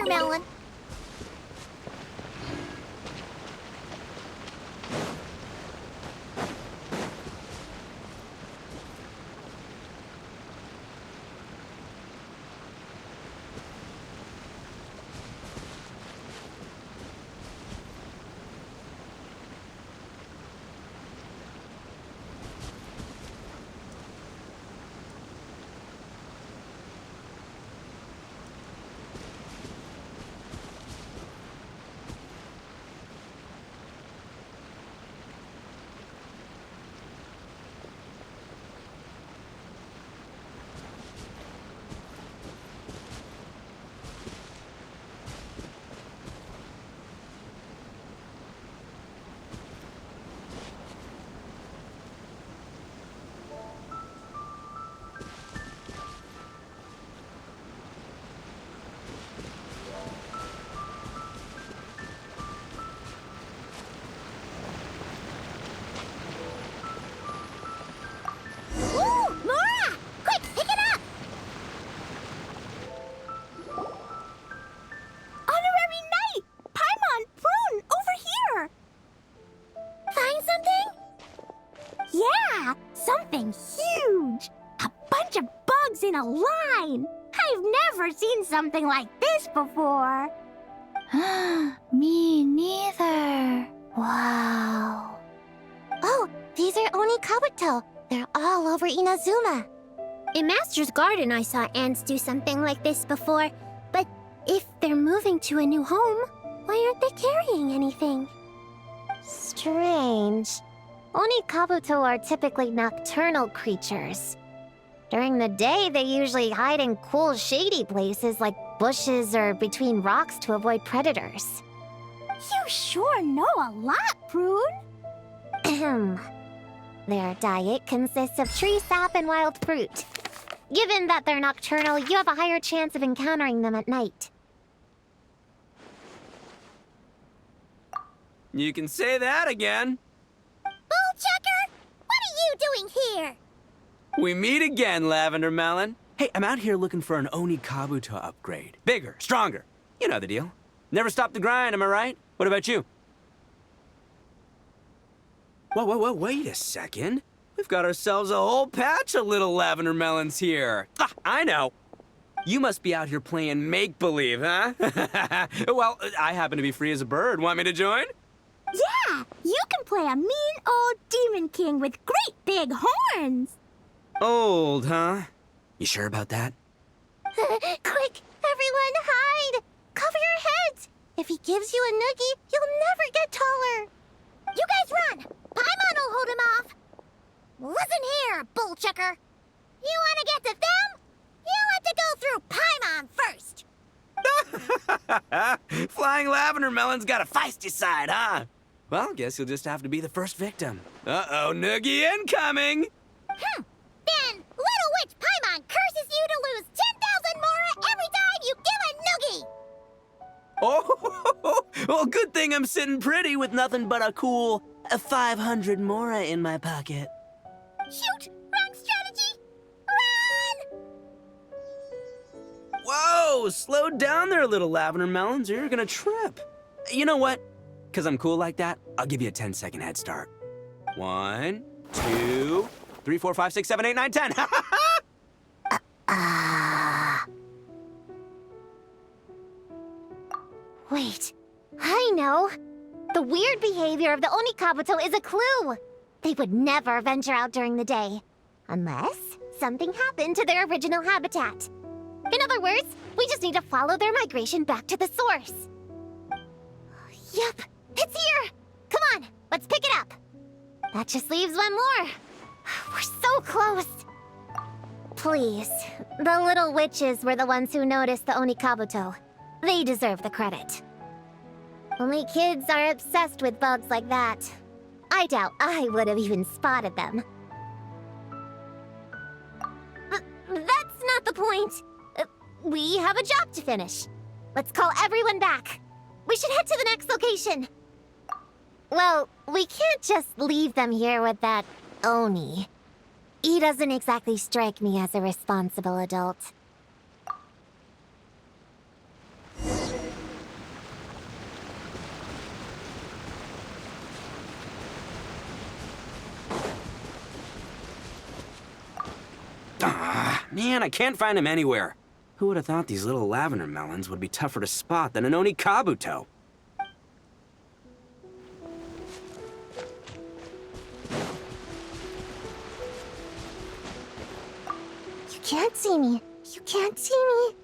watermelon. something huge! A bunch of bugs in a line! I've never seen something like this before! Me neither. Wow. Oh, these are Onikabuto. They're all over Inazuma. In Master's Garden, I saw ants do something like this before. But if they're moving to a new home, why aren't they carrying anything? Strange. Onikabuto are typically nocturnal creatures. During the day, they usually hide in cool, shady places like bushes or between rocks to avoid predators. You sure know a lot, Prune. Ahem. Their diet consists of tree sap and wild fruit. Given that they're nocturnal, you have a higher chance of encountering them at night. You can say that again. Bullchecker! What are you doing here? We meet again, Lavender Melon. Hey, I'm out here looking for an Onikabuto upgrade. Bigger, stronger. You know the deal. Never stop the grind, am I right? What about you? Whoa, wait a second. We've got ourselves a whole patch of little Lavender Melons here. Ah, I know. You must be out here playing make-believe, huh? Well, I happen to be free as a bird. Want me to join? Yeah, you can play a mean old demon king with great big horns. Old, huh? You sure about that? Quick, everyone hide! Cover your heads! If he gives you a noogie, you'll never get taller. You guys run! Paimon will hold him off! Listen here, Bullchecker. You want to get to them? You have to go through Paimon first. Flying Lavender Melon's got a feisty side, huh? Well, guess you'll just have to be the first victim. Uh-oh, noogie incoming! Then, Little Witch Paimon curses you to lose 10,000 Mora every time you give a noogie! Oh, well, good thing I'm sitting pretty with nothing but a cool 500 Mora in my pocket. Shoot! Wrong strategy! Run! Whoa, slow down there, little Lavender Melons, or you're gonna trip. You know what? Because I'm cool like that, I'll give you a 10-second head start. 1, 2, 3, 4, 5, 6, 7, 8, 9, 10. Wait, I know. The weird behavior of the Onikabuto is a clue. They would never venture out during the day, unless something happened to their original habitat. In other words, we just need to follow their migration back to the source. Yup, it's here! Come on, let's pick it up. That just leaves one more. We're so close. Please, the little witches were the ones who noticed the Onikabuto. They deserve the credit. Only kids are obsessed with bugs like that. I doubt I would have even spotted them. That's not the point. We have a job to finish. Let's call everyone back. We should head to the next location. Well, we can't just leave them here with that Oni. He doesn't exactly strike me as a responsible adult. Ah, man, I can't find him anywhere. Who would have thought these little Lavender Melons would be tougher to spot than an Onikabuto? You can't see me. You can't see me.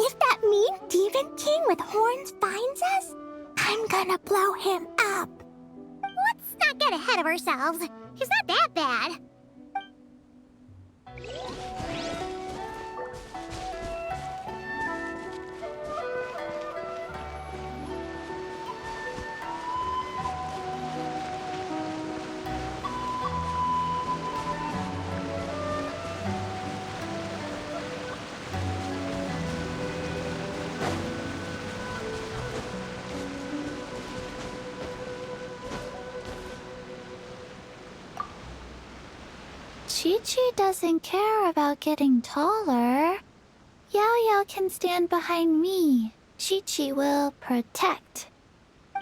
If that mean demon king with horns finds us, I'm gonna blow him up. Let's not get ahead of ourselves. He's not that bad. Chi-Chi doesn't care about getting taller. Yao-Yao can stand behind me. Chi-Chi will protect.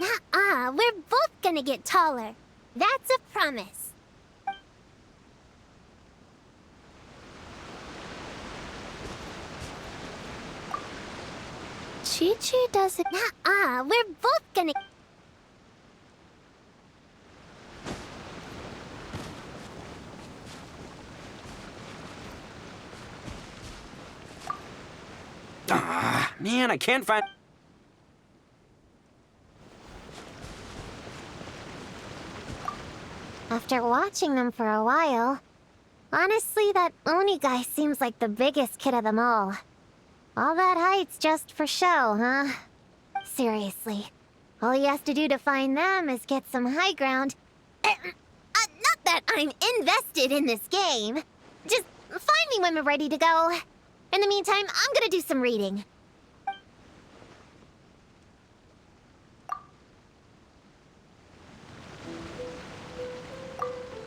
Nuh-uh, we're both gonna get taller. That's a promise. Chi-Chi doesn't... Nuh-uh, we're both gonna... Ah, man, I can't find... After watching them for a while, honestly, that Oni guy seems like the biggest kid of them all. All that height's just for show, huh? Seriously, all he has to do to find them is get some high ground. Not that I'm invested in this game. Just find me when we're ready to go. In the meantime, I'm gonna do some reading.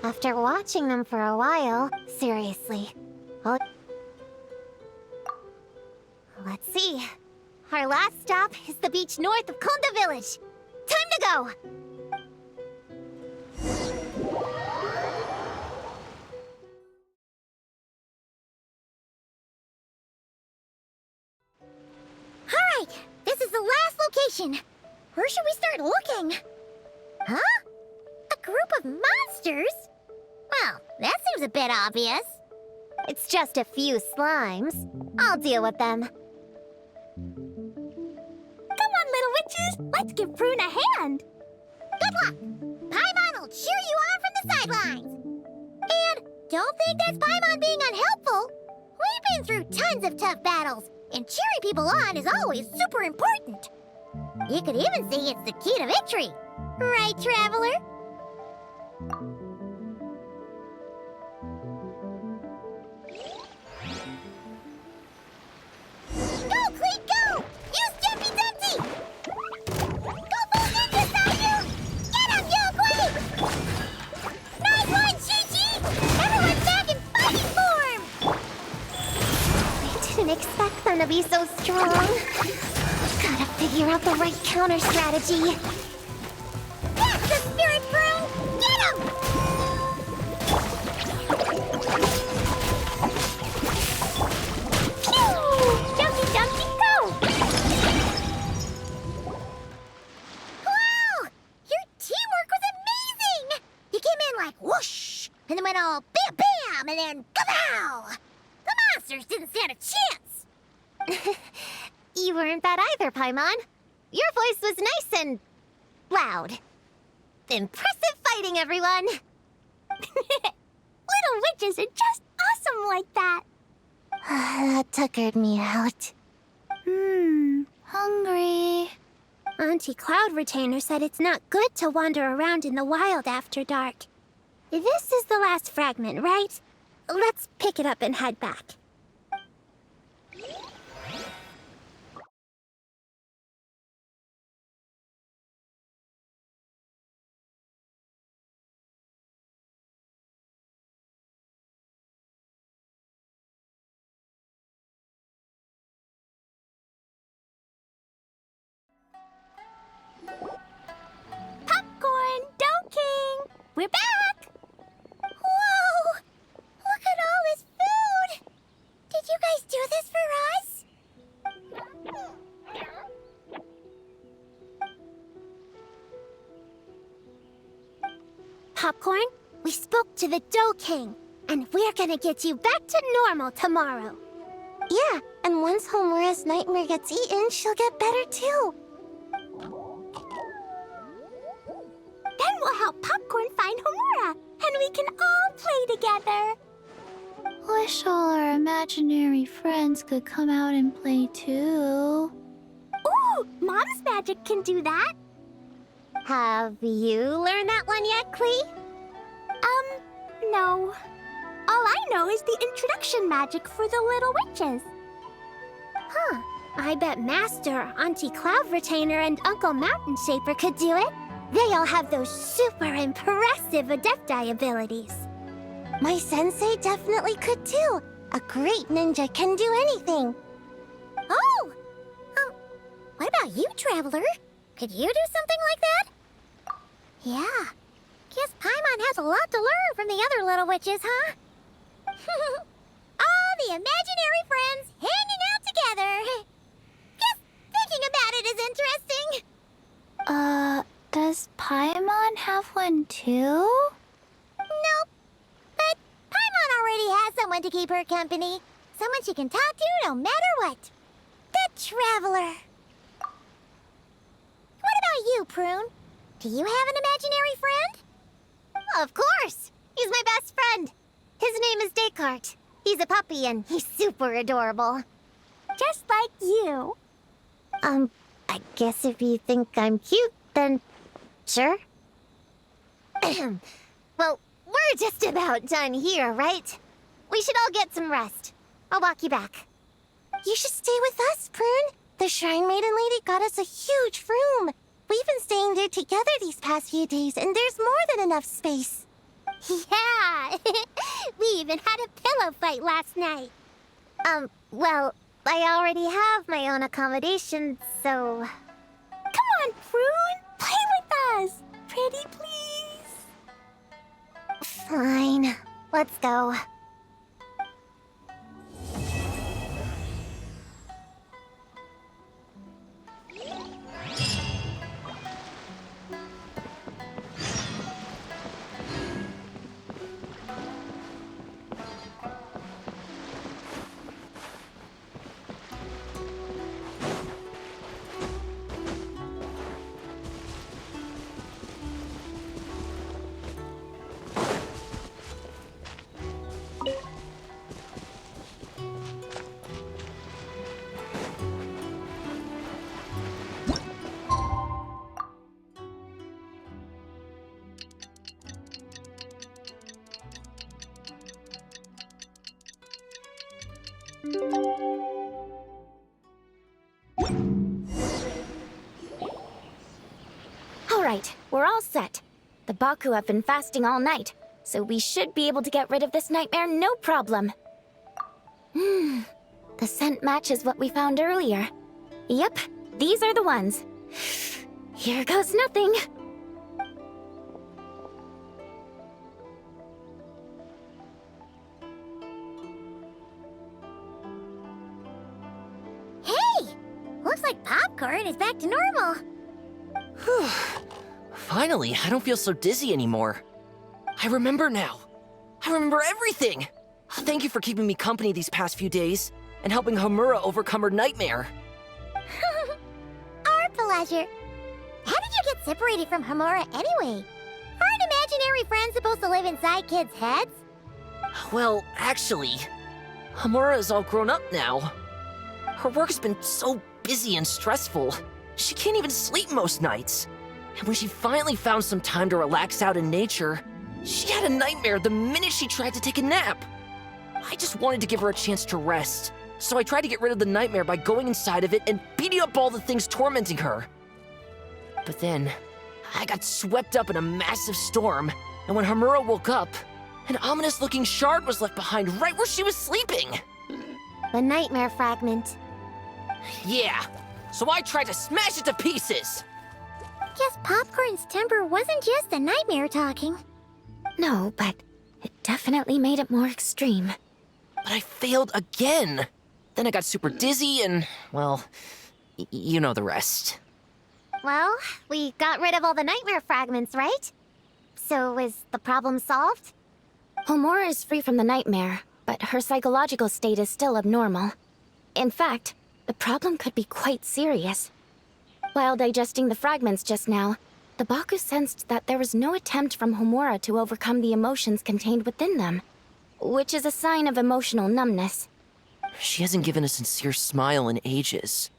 After watching them for a while, seriously, let's see. Our last stop is the beach north of Konda Village. Time to go! Alright, this is the last location. Where should we start looking? Huh? A group of monsters? Well, that seems a bit obvious. It's just a few slimes. I'll deal with them. Come on, little witches! Let's give Prune a hand! Good luck! Paimon will cheer you on from the sidelines. And don't think that's Paimon being unhelpful. We've been through tons of tough battles, and cheering people on is always super important. You could even say it's the key to victory. Right, Traveler? Go, Cleet, go! Use Jumpy Dumpty! Go full ninja style! Get him, Yo-Quake! Nice one, Chi-Chi! Everyone's back in fighting form! I didn't expect them to be so strong. Gotta figure out the right counter strategy. That's the spirit, Prune! Get him! Jumpy, jumpy, go! Wow! Your teamwork was amazing! You came in like whoosh, and then went all bam bam, and then kapow! The monsters didn't stand a chance! You weren't that either, Paimon. Your voice was nice and loud. Impressive fighting, everyone! Little witches are just awesome like that. That tuckered me out. Hungry. Auntie Cloud Retainer said it's not good to wander around in the wild after dark. This is the last fragment, right? Let's pick it up and head back. Popcorn, Dough King! We're back! Whoa! Look at all this food! Did you guys do this for us? Popcorn, we spoke to the Dough King, and we're gonna get you back to normal tomorrow. Yeah, and once Homura's nightmare gets eaten, she'll get better too. Then we'll help Popcorn find Homura, and we can all play together. Wish all our imaginary friends could come out and play too. Ooh, Mom's magic can do that. Have you learned that one yet, Klee? No. All I know is the introduction magic for the little witches. Huh. I bet Master, Auntie Cloud Retainer, and Uncle Mountain Shaper could do it. They all have those super impressive Adepti abilities. My sensei definitely could too. A great ninja can do anything. Oh! What about you, Traveler? Could you do something like that? Yeah. Guess Paimon has a lot to learn from the other little witches, huh? All the imaginary friends hanging out together. Just thinking about it is interesting. Does Paimon have one too? Nope. But Paimon already has someone to keep her company. Someone she can talk to no matter what. The Traveler. What about you, Prune? Do you have an imaginary friend? Of course. He's my best friend. His name is Descartes. He's a puppy and he's super adorable. Just like you. I guess if you think I'm cute, then sure. Well, we're just about done here, right? We should all get some rest. I'll walk you back. You should stay with us, Prune. The Shrine Maiden Lady got us a huge room. We've been staying there together these past few days, and there's more than enough space. Yeah. We even had a pillow fight last night. Well, I already have my own accommodation, so... Come on, Prune. Play with us. Pretty please. Fine. Let's go. All right, we're all set. The Baku have been fasting all night, so we should be able to get rid of this nightmare no problem. The scent matches what we found earlier. Yep, these are the ones. Here goes nothing. Hey! Looks like Popcorn is back to normal. Whew. Finally, I don't feel so dizzy anymore. I remember now. I remember everything. Thank you for keeping me company these past few days and helping Homura overcome her nightmare. Our pleasure. How did you get separated from Homura anyway? Aren't imaginary friends supposed to live inside kids' heads? Well, actually, Homura is all grown up now. Her work's been so busy and stressful. She can't even sleep most nights. And when she finally found some time to relax out in nature, she had a nightmare the minute she tried to take a nap. I just wanted to give her a chance to rest, so I tried to get rid of the nightmare by going inside of it and beating up all the things tormenting her. But then, I got swept up in a massive storm, and when Homura woke up, an ominous-looking shard was left behind right where she was sleeping. The nightmare fragment. Yeah, so I tried to smash it to pieces. Guess Popcorn's temper wasn't just the nightmare talking. No, but it definitely made it more extreme. But I failed again. Then I got super dizzy and, well, you know the rest. Well, we got rid of all the nightmare fragments, right? So is the problem solved? Homura is free from the nightmare, but her psychological state is still abnormal. In fact, the problem could be quite serious. While digesting the fragments just now, the Baku sensed that there was no attempt from Homura to overcome the emotions contained within them, which is a sign of emotional numbness. She hasn't given a sincere smile in ages.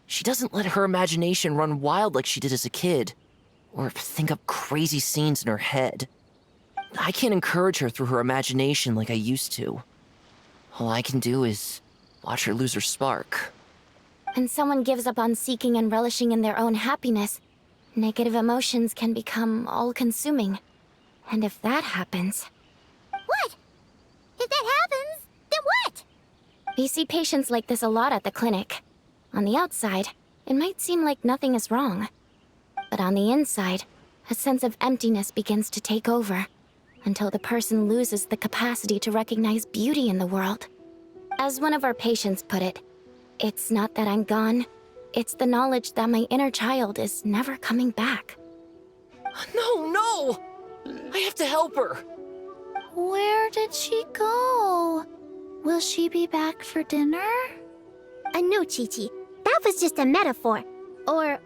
She doesn't let her imagination run wild like she did as a kid, or think up crazy scenes in her head. I can't encourage her through her imagination like I used to. All I can do is watch her lose her spark. When someone gives up on seeking and relishing in their own happiness, negative emotions can become all-consuming. And if that happens... What? We see patients like this a lot at the clinic. On the outside, it might seem like nothing is wrong. But on the inside, a sense of emptiness begins to take over, until the person loses the capacity to recognize beauty in the world. As one of our patients put it, it's not that I'm gone, it's the knowledge that my inner child is never coming back. No, no! I have to help her. Where did she go? Will she be back for dinner? No, Chi-Chi. That was just a metaphor. Or,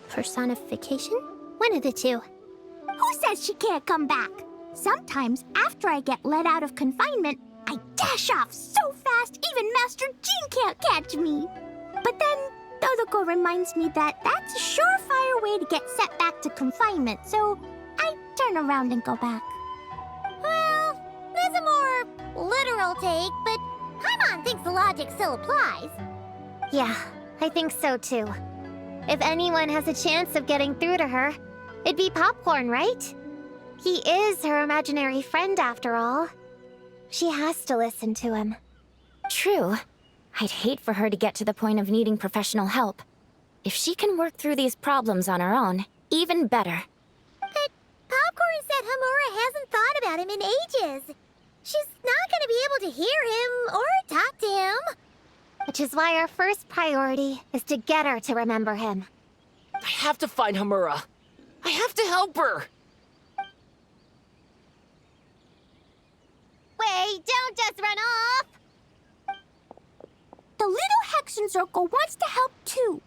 personification? One of the two. Who says she can't come back? Sometimes, after I get let out of confinement, I dash off so fast even Master Jean can't catch me. But then, Dodoko reminds me that that's a surefire way to get sent back to confinement, so I turn around and go back. Well, there's a more literal take, but Paimon thinks the logic still applies. Yeah, I think so too. If anyone has a chance of getting through to her, it'd be Popcorn, right? He is her imaginary friend after all. She has to listen to him. True. I'd hate for her to get to the point of needing professional help. If she can work through these problems on her own, even better. But Popcorn said Homura hasn't thought about him in ages. She's not gonna be able to hear him or talk to him. Which is why our first priority is to get her to remember him. I have to find Homura. I have to help her. Wait, don't just run off! The little Hexen Circle wants to help too.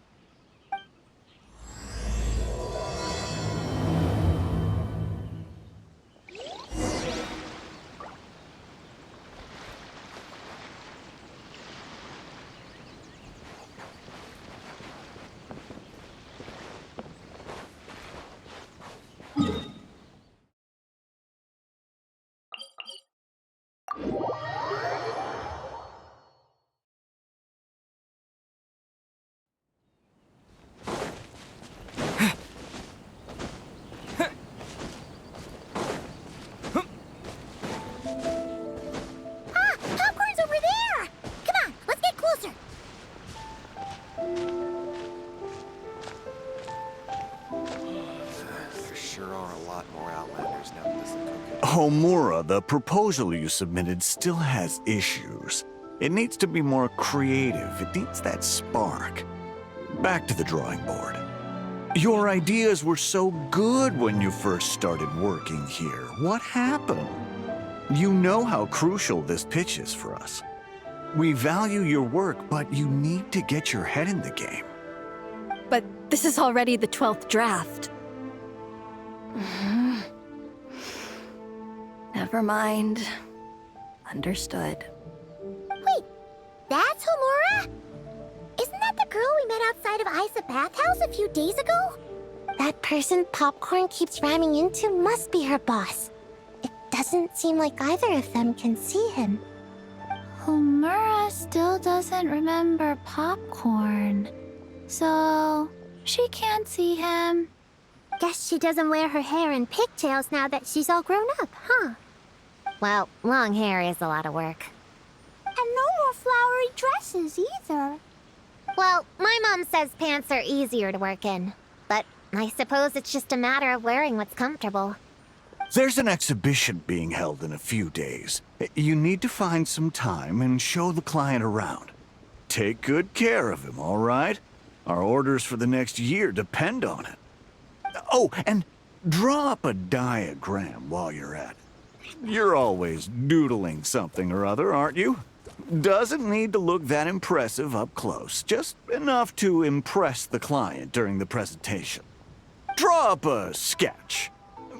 Popcorn's over there! Come on, let's get closer. There sure are a lot more Outlanders now that this is cooking. Homura, the proposal you submitted still has issues. It needs to be more creative. It needs that spark. Back to the drawing board. Your ideas were so good when you first started working here. What happened? You know how crucial this pitch is for us. We value your work, but you need to get your head in the game. But this is already the 12th draft. Never mind. Understood. Wait, that's Homura? Isn't that the girl we met outside of Isa Bathhouse a few days ago? That person Popcorn keeps ramming into must be her boss. It doesn't seem like either of them can see him. Homura still doesn't remember Popcorn. So, she can't see him. Guess she doesn't wear her hair in pigtails now that she's all grown up, huh? Well, long hair is a lot of work. And no more flowery dresses either. Well, my mom says pants are easier to work in. But I suppose it's just a matter of wearing what's comfortable. There's an exhibition being held in a few days. You need to find some time and show the client around. Take good care of him, all right? Our orders for the next year depend on it. Oh, and draw up a diagram while you're at it. You're always doodling something or other, aren't you? Doesn't need to look that impressive up close, just enough to impress the client during the presentation. Draw up a sketch.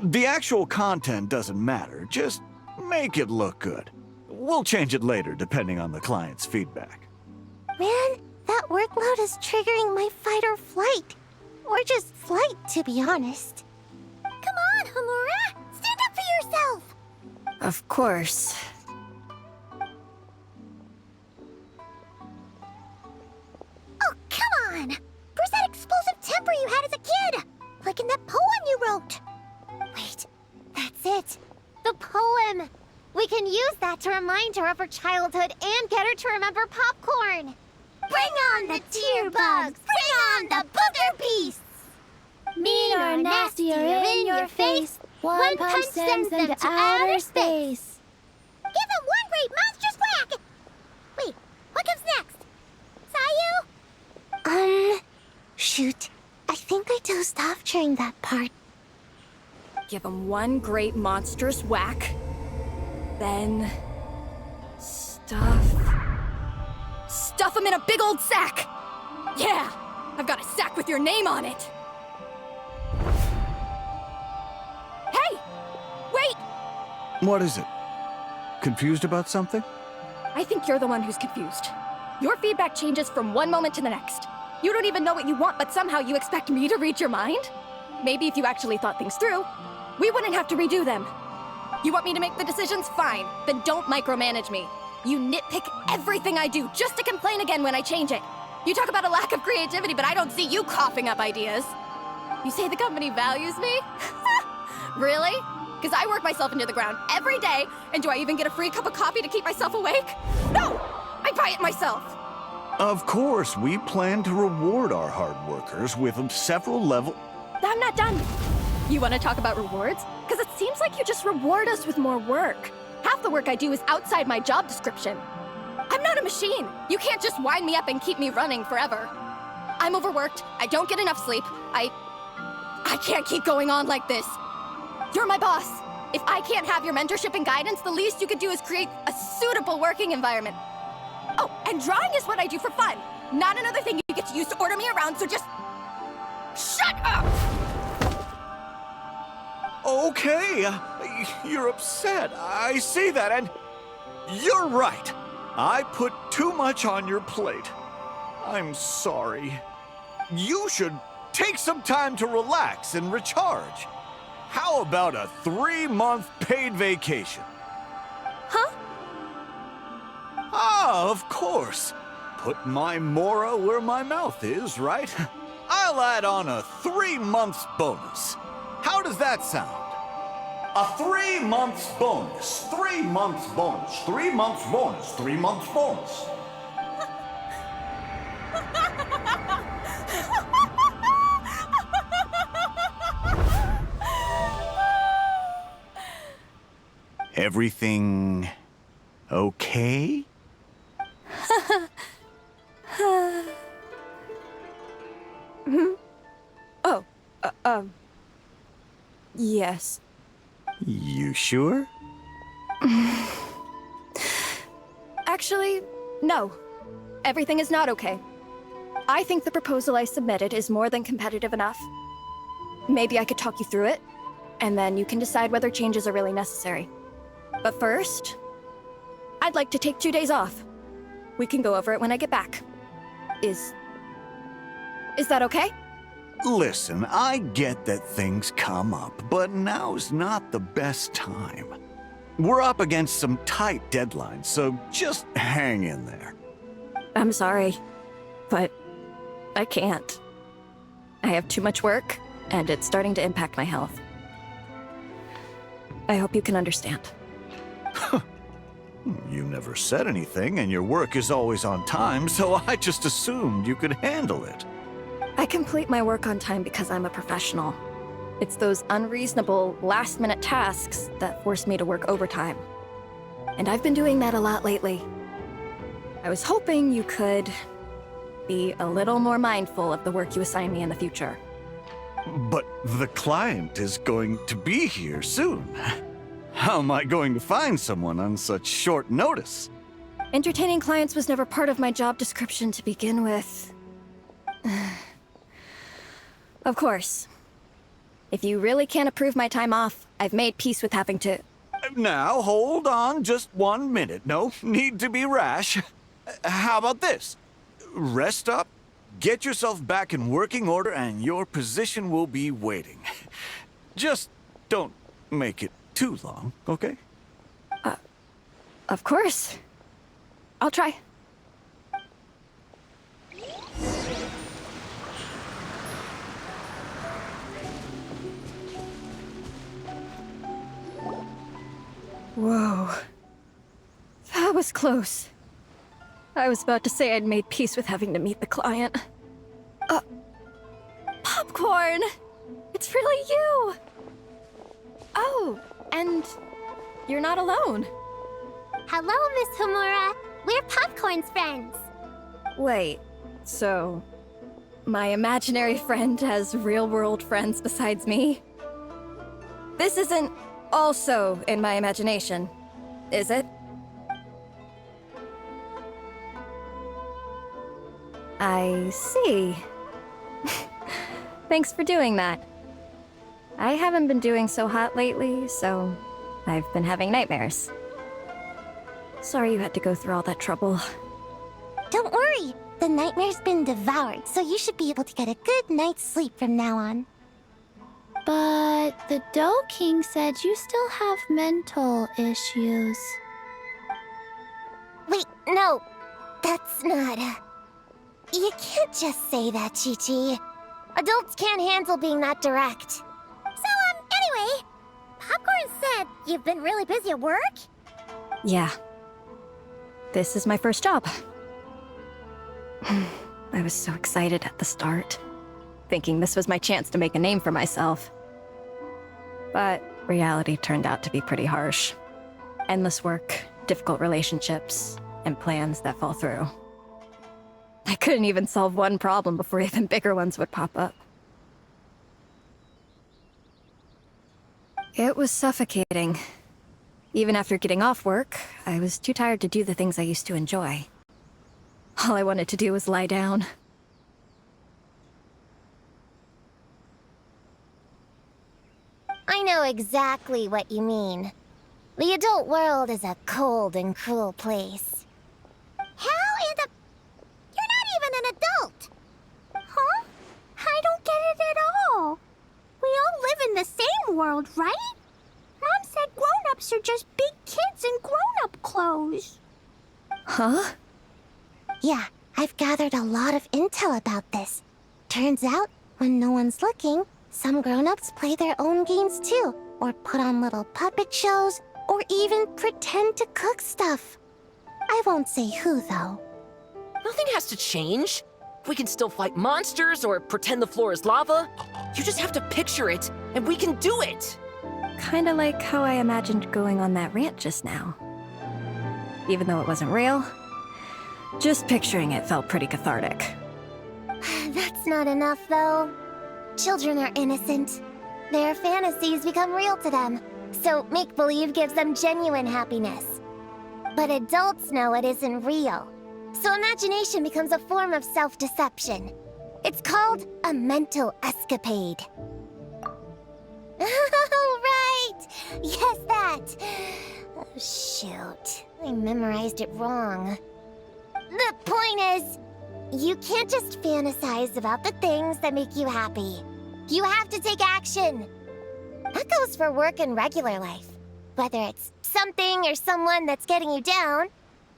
The actual content doesn't matter, just make it look good. We'll change it later depending on the client's feedback. Man, that workload is triggering my fight or flight. Or just flight, to be honest. Come on, Homura! Stand up for yourself! Of course. Oh, come on! Where's that explosive temper you had as a kid? Like in that poem you wrote. Wait, that's it. The poem! We can can use that to remind her of her childhood and get her to remember popcorn. Bring on the tear bugs! Bring on the booger beasts! Mean or nasty or in your face, one punch sends them to outer space. Give him one great monstrous whack! Wait, what comes next? Sayu? Shoot. I think I dozed off during that part. Give him one great monstrous whack. Then... Stuff him in a big old sack! Yeah! I've got a sack with your name on it! Hey! Wait! What is it? Confused about something? I think you're the one who's confused. Your feedback changes from one moment to the next. You don't even know what you want, but somehow you expect me to read your mind? Maybe if you actually thought things through, we wouldn't have to redo them. You want me to make the decisions? Fine. Then don't micromanage me. You nitpick everything I do just to complain again when I change it. You talk about a lack of creativity, but I don't see you coughing up ideas. You say the company values me? Really? Because I work myself into the ground every day, and do I even get a free cup of coffee to keep myself awake? No! I buy it myself! Of course, we plan to reward our hard workers with several I'm not done. You want to talk about rewards? Because it seems like you just reward us with more work. Half the work I do is outside my job description. I'm not a machine. You can't just wind me up and keep me running forever. I'm overworked. I don't get enough sleep. I can't keep going on like this. You're my boss. If I can't have your mentorship and guidance, the least you could do is create a suitable working environment. Oh, and drawing is what I do for fun. Not another thing you get to use to order me around, so just... shut up! Okay, you're upset. I see that, and you're right. I put too much on your plate. I'm sorry. You should take some time to relax and recharge. How about a 3-month paid vacation? Huh? Ah, of course. Put my Mora where my mouth is, right? I'll add on a 3 months bonus. How does that sound? A 3 months bonus, 3 months bonus, 3 months bonus, 3 months bonus. Everything okay? Oh, yes. You sure? Actually, no. Everything is not okay. I think the proposal I submitted is more than competitive enough. Maybe I could talk you through it, and then you can decide whether changes are really necessary. But first, I'd like to take 2 days off. We can go over it when I get back. Is that okay? Listen, I get that things come up, but now's not the best time. We're up against some tight deadlines, so just hang in there. I'm sorry, but I can't. I have too much work, and it's starting to impact my health. I hope you can understand. You never said anything, and your work is always on time, so I just assumed you could handle it. I complete my work on time because I'm a professional. It's those unreasonable, last-minute tasks that force me to work overtime. And I've been doing that a lot lately. I was hoping you could be a little more mindful of the work you assign me in the future. But the client is going to be here soon. How am I going to find someone on such short notice? Entertaining clients was never part of my job description to begin with. Of course. If you really can't approve my time off, I've made peace with having to... Now, hold on just 1 minute. No need to be rash. How about this? Rest up, get yourself back in working order, and your position will be waiting. Just don't make it too long, okay? Of course. I'll try. Whoa. was close. I was about to say I'd made peace with having to meet the client. Popcorn! It's really you! Oh, and you're not alone. Hello, Miss Homura. We're Popcorn's friends. Wait, so my imaginary friend has real-world friends besides me? This isn't also in my imagination, is it? I see. Thanks for doing that. I haven't been doing so hot lately, so I've been having nightmares. Sorry you had to go through all that trouble. Don't worry. The nightmare's been devoured, so you should be able to get a good night's sleep from now on. But the Dough King said you still have mental issues. Wait, no. That's not... You can't just say that, Chi-Chi. Adults can't handle being that direct. So, anyway, Popcorn said you've been really busy at work? Yeah. This is my first job. I was so excited at the start, thinking this was my chance to make a name for myself. But reality turned out to be pretty harsh. Endless work, difficult relationships, and plans that fall through. I couldn't even solve one problem before even bigger ones would pop up. It was suffocating. Even after getting off work, I was too tired to do the things I used to enjoy. All I wanted to do was lie down. I know exactly what you mean. The adult world is a cold and cruel place. How in the... You're not even an adult! Huh? I don't get it at all. We all live in the same world, right? Mom said grown-ups are just big kids in grown-up clothes. Huh? Yeah, I've gathered a lot of intel about this. Turns out, when no one's looking, some grown-ups play their own games too, or put on little puppet shows, or even pretend to cook stuff. I won't say who, though. Nothing has to change. We can still fight monsters or pretend the floor is lava. You just have to picture it, and we can do it! Kinda like how I imagined going on that rant just now. Even though it wasn't real, just picturing it felt pretty cathartic. That's not enough, though. Children are innocent. Their fantasies become real to them, so make-believe gives them genuine happiness. But adults know it isn't real, so imagination becomes a form of self-deception. It's called a mental escapade. Oh, right! Yes, that! Oh, shoot. I memorized it wrong. The point is, you can't just fantasize about the things that make you happy. You have to take action. That goes for work and regular life. Whether it's something or someone that's getting you down,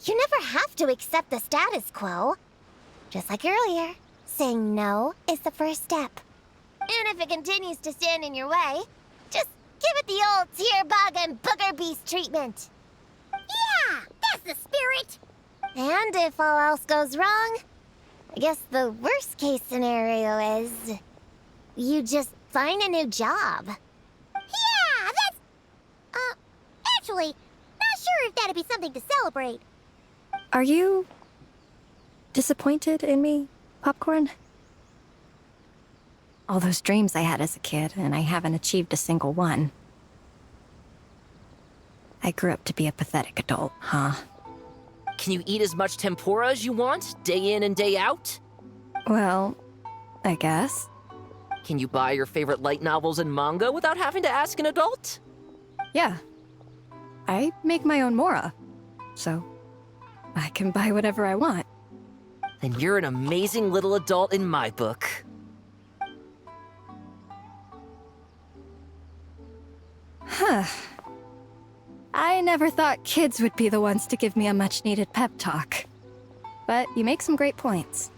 you never have to accept the status quo. Just like earlier, saying no is the first step. And if it continues to stand in your way, just give it the old tear bug and booger beast treatment. Yeah, that's the spirit! And if all else goes wrong, I guess the worst case scenario is you just find a new job. Yeah, that's... actually, not sure if that'd be something to celebrate. Are you disappointed in me, Popcorn? All those dreams I had as a kid, and I haven't achieved a single one. I grew up to be a pathetic adult, huh? Can you eat as much tempura as you want, day in and day out? Well, I guess. Can you buy your favorite light novels and manga without having to ask an adult? Yeah. I make my own mora, so I can buy whatever I want. Then you're an amazing little adult in my book. Huh. I never thought kids would be the ones to give me a much-needed pep talk. But you make some great points.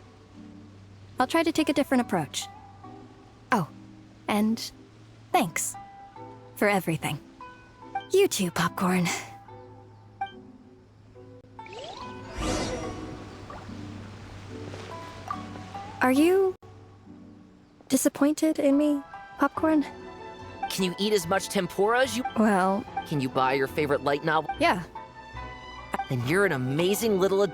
I'll try to take a different approach. Oh, and thanks for everything. You too, Popcorn. Are you disappointed in me, Popcorn? Can you eat as much tempura as you... Well, Can you buy your favorite light novel? yeah. Then you're an amazing little...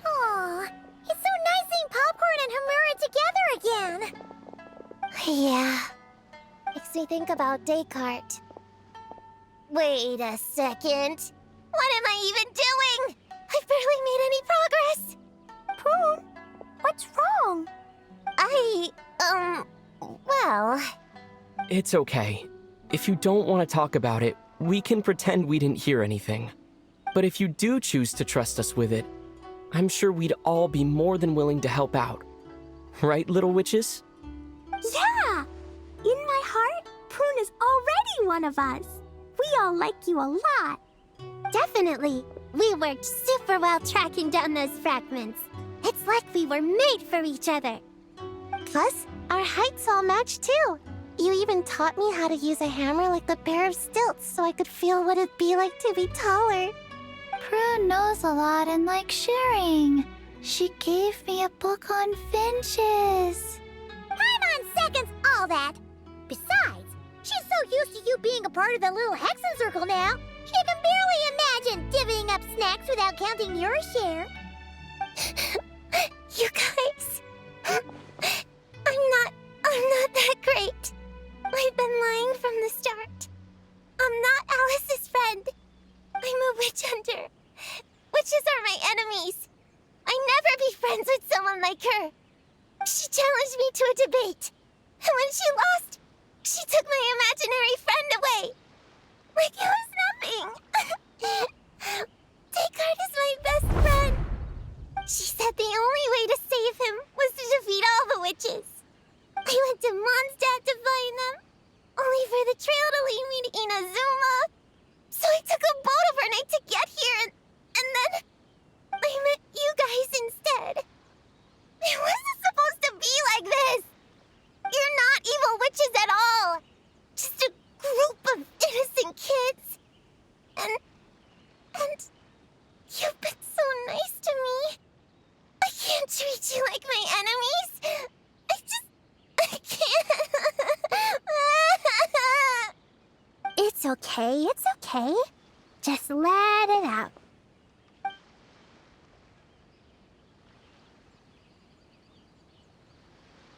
Aw, it's so nice seeing Popcorn and Homura together again. Yeah. Makes me think about Descartes. Wait a second. What am I even doing? I've barely made any progress. Prune, what's wrong? Well, It's okay. If you don't want to talk about it, we can pretend we didn't hear anything. But if you do choose to trust us with it, I'm sure we'd all be more than willing to help out. Right, little witches? Yeah! In my heart, Prune is already one of us. We all like you a lot. definitely. We worked super well tracking down those fragments. It's like we were made for each other. Plus, our heights all match too. You even taught me how to use a hammer like a pair of stilts so I could feel what it'd be like to be taller. Prune knows a lot and likes sharing. She gave me a book on finches. Time on seconds, all that. Besides, she's so used to you being a part of the little Hexen Circle now, she can barely imagine divvying up snacks without counting your share. You guys, I'm not that great. I've been lying from the start. I'm not Alice's friend. I'm a witch hunter. Witches are my enemies. I never be friends with someone like her. She challenged me to a debate. And when she lost, she took my imaginary friend away. Like it was nothing. Descartes is my best friend. She said the only way to save him was to defeat all the witches. I went to Mondstadt to find them, only for the trail to lead me to Inazuma. So I took a boat overnight to get here, and then I met you guys instead. It wasn't supposed to be like this. You're not evil witches at all. Just a group of innocent kids. And you've been so nice to me. I can't treat you like my enemies. I can't. It's okay, it's okay. Just let it out.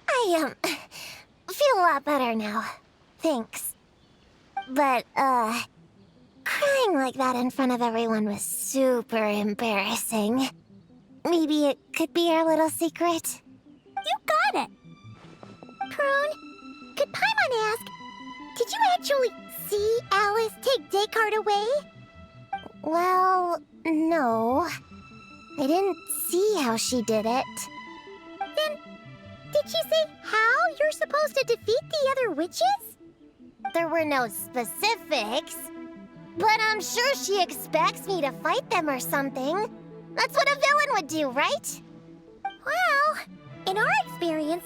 I, feel a lot better now. Thanks. But, crying like that in front of everyone was super embarrassing. Maybe it could be our little secret? You got it. Prune, could Paimon ask, did you actually see Alice take Descartes away? Well, no. I didn't see how she did it. Then, did she say how you're supposed to defeat the other witches? There were no specifics, but I'm sure she expects me to fight them or something. That's what a villain would do, right? Well, in our experience,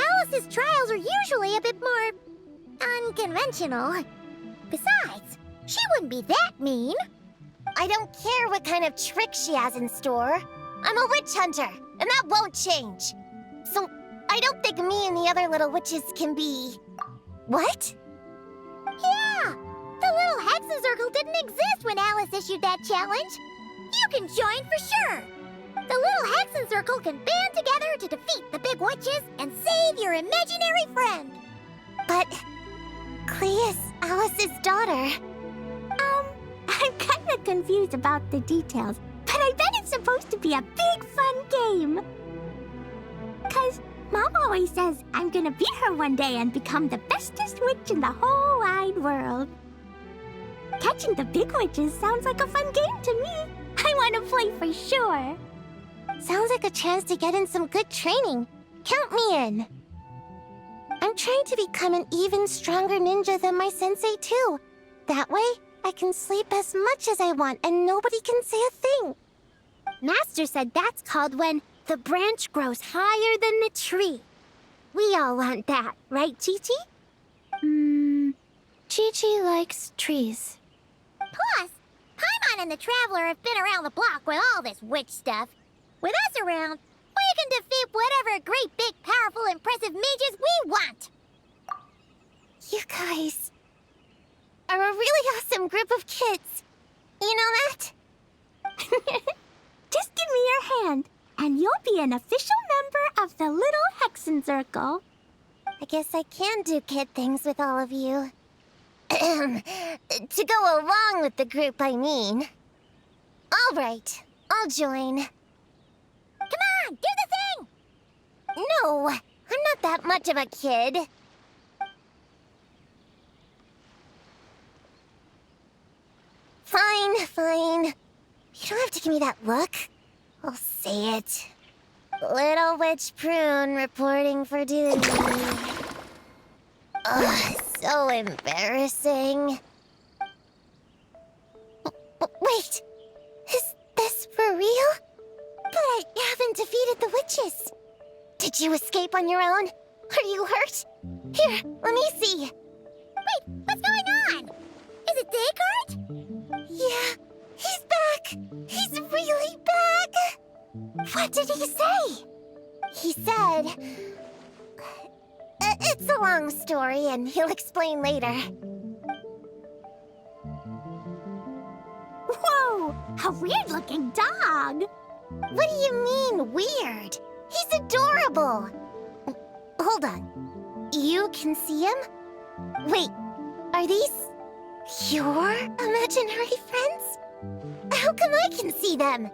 Alice's trials are usually a bit more unconventional. Besides, she wouldn't be that mean. I don't care what kind of trick she has in store. I'm a witch hunter, and that won't change. So, I don't think me and the other little witches can be... What? Yeah! The little Hexen Circle didn't exist when Alice issued that challenge. You can join for sure. The little Hexen Circle can band together to defeat the big witches and save your imaginary friend. But Clea's Alice's daughter. I'm kind of confused about the details, but I bet it's supposed to be a big fun game. 'Cause Mom always says I'm gonna beat her one day and become the bestest witch in the whole wide world. Catching the big witches sounds like a fun game to me. I want to play for sure. Sounds like a chance to get in some good training. Count me in. I'm trying to become an even stronger ninja than my sensei, too. That way, I can sleep as much as I want and nobody can say a thing. Master said that's called when the branch grows higher than the tree. We all want that, right, Chi-Chi? Chi-Chi likes trees. Plus, Paimon and the Traveler have been around the block with all this witch stuff. With us around, we can defeat whatever great, big, powerful, impressive mages we want. You guys are a really awesome group of kids. You know that? Just give me your hand, and you'll be an official member of the Little Hexen Circle. I guess I can do kid things with all of you. To go along with the group, I mean. All right, I'll join. Come on, do the thing! No, I'm not that much of a kid. Fine, fine. You don't have to give me that look. I'll say it. Little Witch Prune reporting for duty. Ugh, so embarrassing. Wait, is this for real? But I haven't defeated the witches. Did you escape on your own? Are you hurt? Here, let me see. Wait, what's going on? Is it Descartes? Yeah, he's back. He's really back. What did he say? He said... it's a long story, and he'll explain later. Whoa, a weird-looking dog. What do you mean, weird? He's adorable. Hold on. You can see him? Wait, are these your imaginary friends? How come I can see them?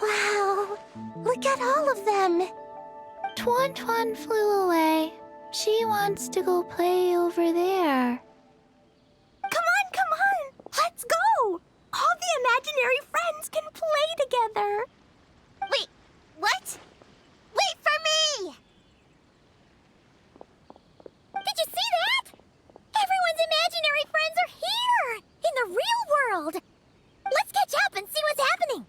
Wow, look at all of them. Tuan flew away. She wants to go play over there. Come on! Let's go! All the imaginary friends can play together. Wait, what? Wait for me! Did you see that? Everyone's imaginary friends are here! In the real world! Let's catch up and see what's happening!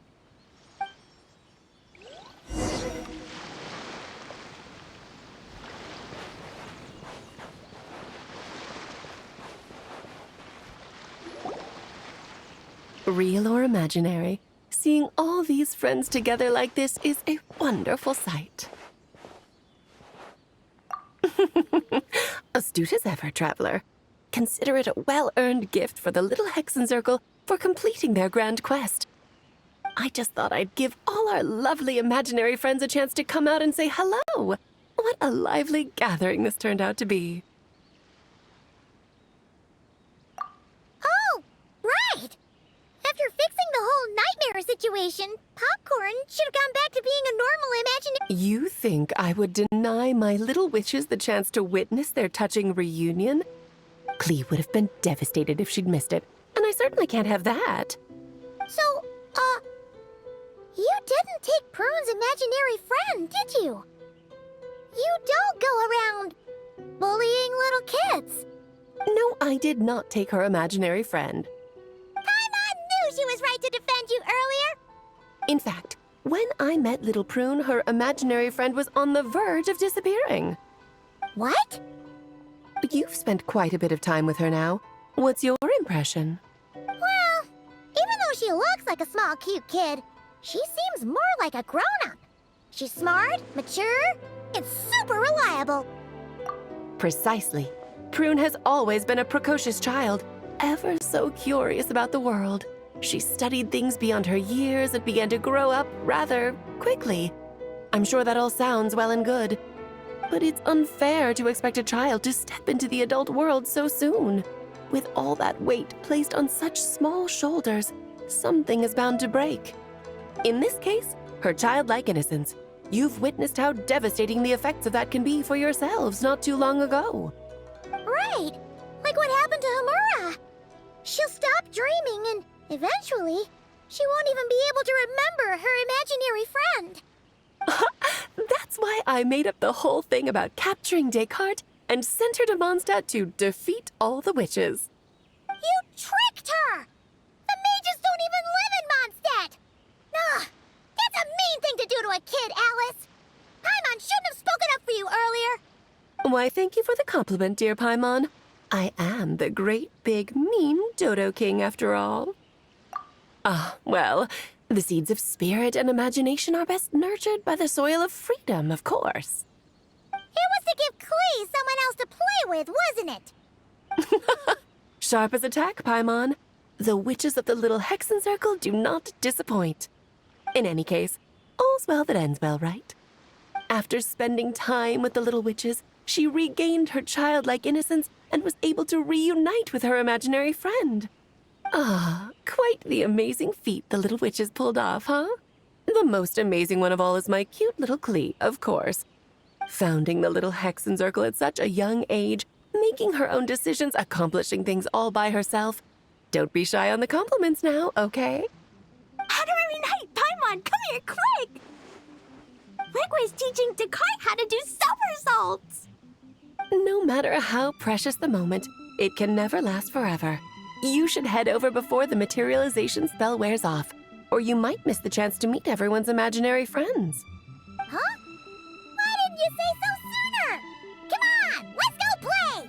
Real or imaginary, seeing all these friends together like this is a wonderful sight. Astute as ever, traveler. Consider it a well-earned gift for the Little Hexen Circle for completing their grand quest. I just thought I'd give all our lovely imaginary friends a chance to come out and say hello. What a lively gathering this turned out to be. Oh, right! After fixing the whole nightmare situation, Popcorn should have gone back to being a normal imaginary... You think I would deny my little witches the chance to witness their touching reunion? Clee would have been devastated if she'd missed it, and I certainly can't have that. So, you didn't take Prune's imaginary friend, did you? You don't go around bullying little kids. No, I did not take her imaginary friend. Paimon knew she was right to defend you earlier. In fact, when I met little Prune, her imaginary friend was on the verge of disappearing. What? You've spent quite a bit of time with her now. What's your impression? Well, even though she looks like a small, cute kid, she seems more like a grown-up. She's smart, mature, and super reliable. Precisely. Prune has always been a precocious child, ever so curious about the world. She studied things beyond her years and began to grow up rather quickly. I'm sure that all sounds well and good, but it's unfair to expect a child to step into the adult world so soon. With all that weight placed on such small shoulders, something is bound to break. In this case, her childlike innocence. You've witnessed how devastating the effects of that can be for yourselves not too long ago. Right, like what happened to Homura. she'll stop dreaming and eventually she won't even be able to remember her imaginary friend. That's why I made up the whole thing about capturing Descartes and sent her to Mondstadt to defeat all the witches. You tricked her! The mages don't even live in Mondstadt! Ugh, that's a mean thing to do to a kid, Alice! Paimon shouldn't have spoken up for you earlier! Why, thank you for the compliment, dear Paimon. I am the great, big, mean Dodo King, after all. Ah, well, the seeds of spirit and imagination are best nurtured by the soil of freedom, of course. It was to give Clee someone else to play with, wasn't it? Sharp as a tack, Paimon. The witches of the little Hexen Circle do not disappoint. In any case, all's well that ends well, right? After spending time with the little witches, she regained her childlike innocence and was able to reunite with her imaginary friend. Ah, quite the amazing feat the little witches pulled off, huh? The most amazing one of all is my cute little Clee, of course. Founding the little Hexen Circle at such a young age, making her own decisions, accomplishing things all by herself. Don't be shy on the compliments now, okay? How to reunite! Paimon, come here, quick! Liquid's teaching Descartes how to do somersaults! No matter how precious the moment, it can never last forever. You should head over before the materialization spell wears off, or you might miss the chance to meet everyone's imaginary friends. Huh? Why didn't you say so sooner? Come on, let's go play!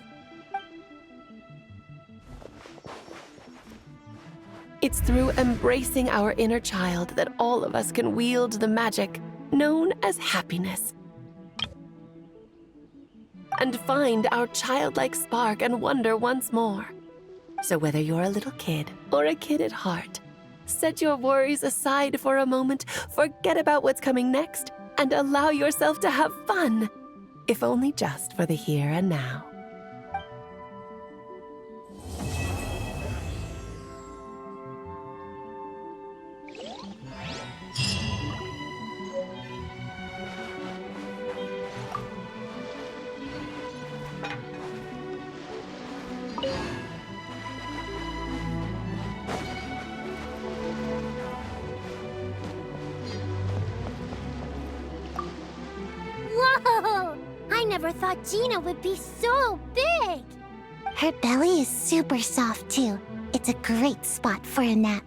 It's through embracing our inner child that all of us can wield the magic known as happiness. And find our childlike spark and wonder once more. So whether you're a little kid or a kid at heart, set your worries aside for a moment, forget about what's coming next, and allow yourself to have fun, if only just for the here and now. Whoa! I never thought Gina would be so big! Her belly is super soft, too. It's a great spot for a nap.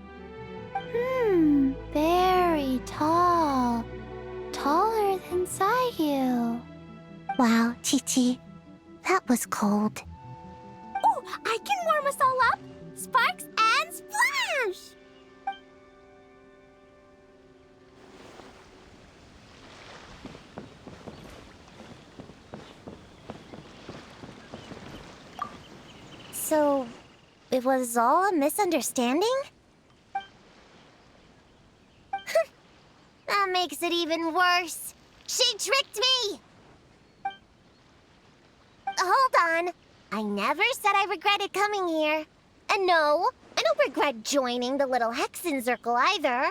Very tall. Taller than Sayu. Wow, Chi-Chi. That was cold. Oh, I can warm us all up! Sparks and splash! So, it was all a misunderstanding? That makes it even worse. She tricked me! Hold on. I never said I regretted coming here. And no, I don't regret joining the little Hexen Circle either.